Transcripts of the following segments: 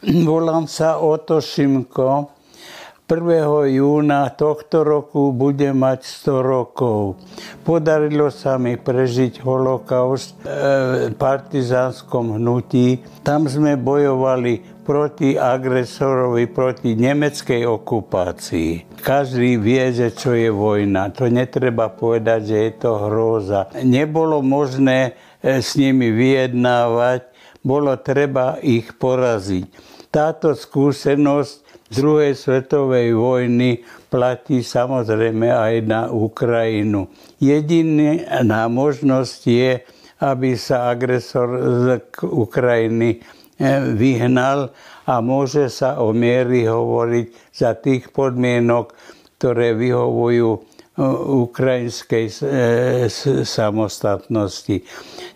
Volám sa Oto Šimko. 1. júna tohto roku budem mať 100 rokov. Podarilo sa mi prežiť holokaust v partizánskom hnutí. Tam sme bojovali proti agresorovi, proti nemeckej okupácii. Každý vie, že čo je vojna. To netreba povedať, že je to hrôza. Nebolo možné s nimi vyjednávať, bolo treba ich poraziť. Táto skúsenosť druhej svetovej vojny platí samozrejme aj na Ukrajinu. Jediná možnosť je, aby sa agresor z Ukrajiny vyhnal a môže sa o miery hovoriť za tých podmienok, ktoré vyhovujú ukrajinskej samostatnosti.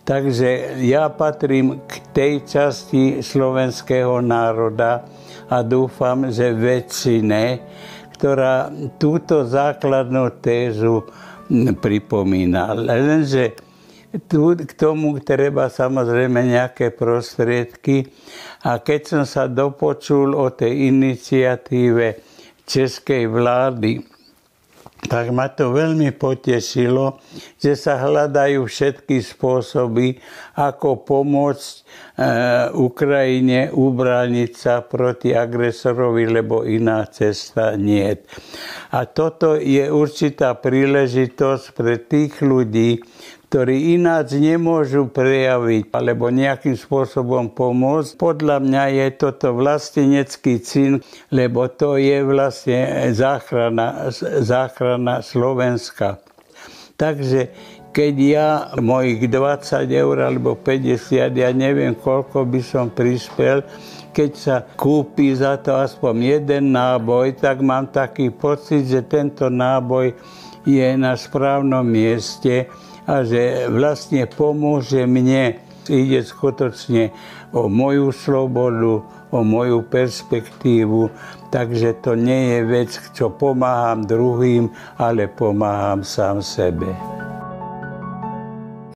Takže ja patrím k tej časti slovenského národa, a dúfam, že väčšine, ktorá túto základnú tézu pripomína. Lenže k tomu treba samozrejme nejaké prostriedky. A keď som sa dopočul o tej iniciatíve českej vlády, tak ma to veľmi potešilo, že sa hľadajú všetky spôsoby, ako pomôcť Ukrajine ubrániť sa proti agresorovi, lebo iná cesta nie. A toto je určitá príležitosť pre tých ľudí, ktorí ináč nemôžu prejaviť alebo nejakým spôsobom pomôcť. Podľa mňa je toto vlastenecký čin, lebo to je vlastne záchrana Slovenska. Takže keď ja mojich 20 eur alebo 50, ja neviem koľko by som prispel, keď sa kúpi za to aspoň jeden náboj, tak mám taký pocit, že tento náboj je na správnom mieste a že vlastne pomôže mne. Ide skutočne o moju slobodu, o moju perspektívu, takže to nie je vec, čo pomáham druhým, ale pomáham sám sebe.